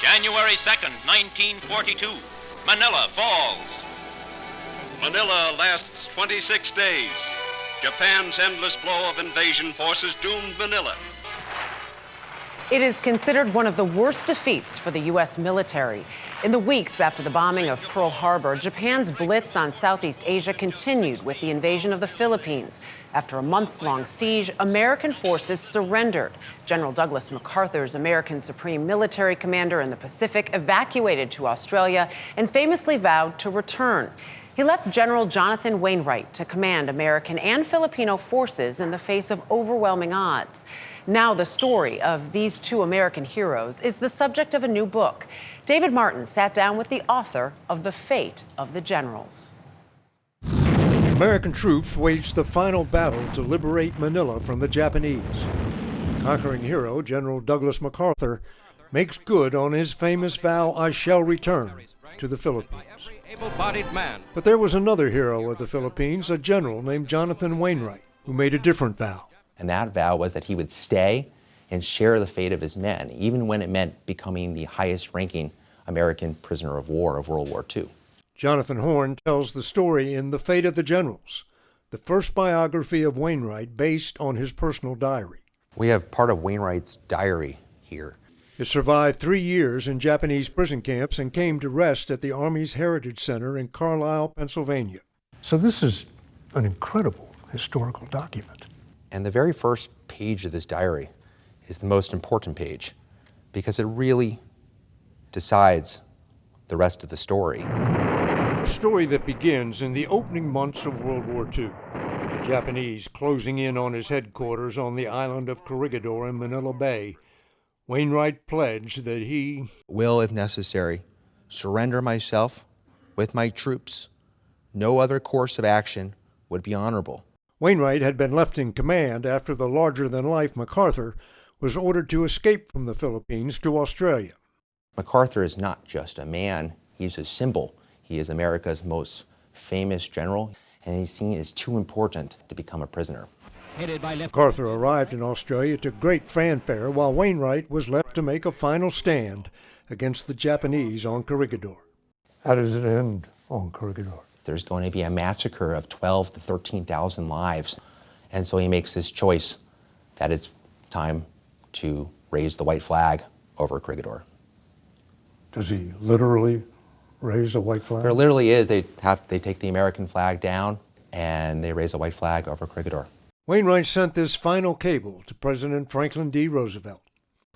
January 2nd, 1942, Manila falls. Manila lasts 26 days. Japan's endless blow of invasion forces doomed Manila. It is considered one of the worst defeats for the U.S. military. In the weeks after the bombing of Pearl Harbor, Japan's blitz on Southeast Asia continued with the invasion of the Philippines. After a months-long siege, American forces surrendered. General Douglas MacArthur's American Supreme Military Commander in the Pacific evacuated to Australia and famously vowed to return. He left General Jonathan Wainwright to command American and Filipino forces in the face of overwhelming odds. Now the story of these two American heroes is the subject of a new book. David Martin sat down with the author of The Fate of the Generals. American troops waged the final battle to liberate Manila from the Japanese. The conquering hero, General Douglas MacArthur, makes good on his famous vow, "I shall return," to the Philippines. But there was another hero of the Philippines, a general named Jonathan Wainwright, who made a different vow. And that vow was that he would stay and share the fate of his men, even when it meant becoming the highest-ranking American prisoner of war of World War II. Jonathan Horn tells the story in The Fate of the Generals, the first biography of Wainwright based on his personal diary. We have part of Wainwright's diary here. It survived 3 years in Japanese prison camps and came to rest at the Army's Heritage Center in Carlisle, Pennsylvania. So this is an incredible historical document. And the very first page of this diary is the most important page because it really decides the rest of the story. A story that begins in the opening months of World War II, with the Japanese closing in on his headquarters on the island of Corregidor in Manila Bay. Wainwright pledged that he will, if necessary, surrender myself with my troops. No other course of action would be honorable. Wainwright had been left in command after the larger-than-life MacArthur was ordered to escape from the Philippines to Australia. MacArthur is not just a man, he's a symbol. He is America's most famous general, and he's seen as too important to become a prisoner. MacArthur arrived in Australia to great fanfare, while Wainwright was left to make a final stand against the Japanese on Corregidor. How does it end on Corregidor? There's going to be a massacre of 12,000 to 13,000 lives, and so he makes this choice that it's time to raise the white flag over Corregidor. Does he literally raise a white flag? There literally is. They take the American flag down and they raise a white flag over Corregidor. Wainwright sent this final cable to President Franklin D. Roosevelt.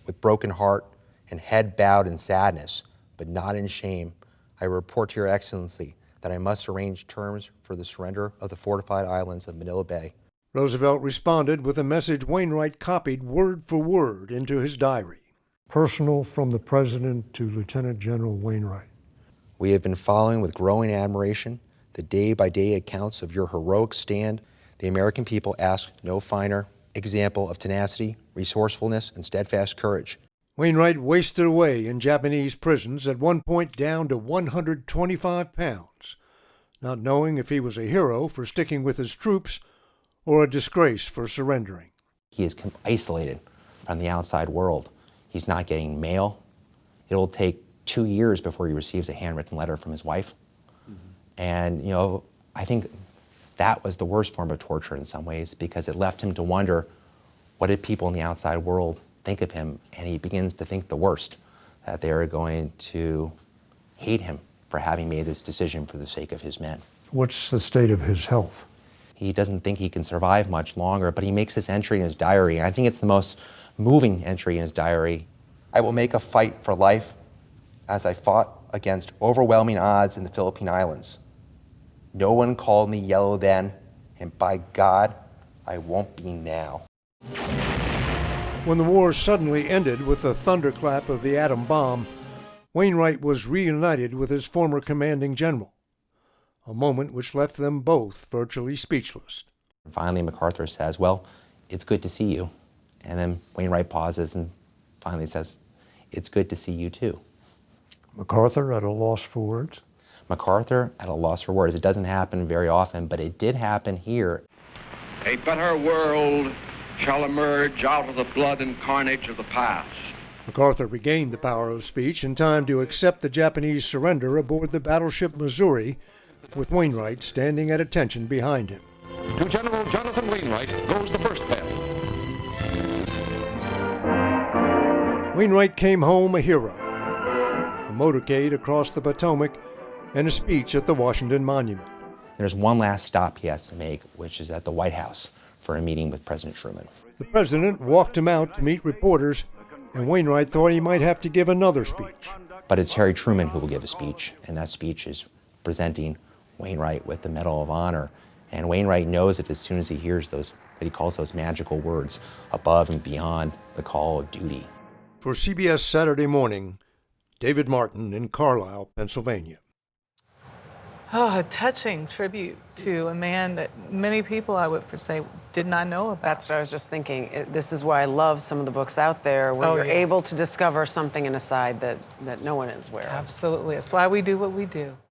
With broken heart and head bowed in sadness, but not in shame, I report to Your Excellency that I must arrange terms for the surrender of the fortified islands of Manila Bay. Roosevelt responded with a message Wainwright copied word for word into his diary. Personal from the President to Lieutenant General Wainwright. We have been following with growing admiration the day-by-day accounts of your heroic stand. The American people ask no finer example of tenacity, resourcefulness, and steadfast courage. Wainwright wasted away in Japanese prisons, at one point down to 125 pounds, not knowing if he was a hero for sticking with his troops or a disgrace for surrendering. He is isolated from the outside world. He's not getting mail. It'll take 2 years before he receives a handwritten letter from his wife. And, I think that was the worst form of torture in some ways, because it left him to wonder, what did people in the outside world think of him? And he begins to think the worst, that they are going to hate him for having made this decision for the sake of his men. What's the state of his health? He doesn't think he can survive much longer, but he makes this entry in his diary, and I think it's the most moving entry in his diary. I will make a fight for life as I fought against overwhelming odds in the Philippine Islands. No one called me yellow then, and by God, I won't be now. When the war suddenly ended with the thunderclap of the atom bomb, Wainwright was reunited with his former commanding general, a moment which left them both virtually speechless. Finally, MacArthur says, "Well, it's good to see you." And then Wainwright pauses and finally says, "It's good to see you too." MacArthur at a loss for words? MacArthur at a loss for words. It doesn't happen very often, but it did happen here. A better world shall emerge out of the blood and carnage of the past. MacArthur regained the power of speech in time to accept the Japanese surrender aboard the battleship Missouri, with Wainwright standing at attention behind him. To General Jonathan Wainwright goes the first bet. Wainwright came home a hero, a motorcade across the Potomac, and a speech at the Washington Monument. There's one last stop he has to make, which is at the White House for a meeting with President Truman. The president walked him out to meet reporters, and Wainwright thought he might have to give another speech. But it's Harry Truman who will give a speech, and that speech is presenting Wainwright with the Medal of Honor. And Wainwright knows it as soon as he hears those, what he calls those magical words, above and beyond the call of duty. For CBS Saturday Morning, David Martin in Carlisle, Pennsylvania. Oh, a touching tribute to a man that many people, I would say, did not know about. That's what I was just thinking. This is why I love some of the books out there where you're able to discover something in a side that no one is aware of. Absolutely. That's why we do what we do.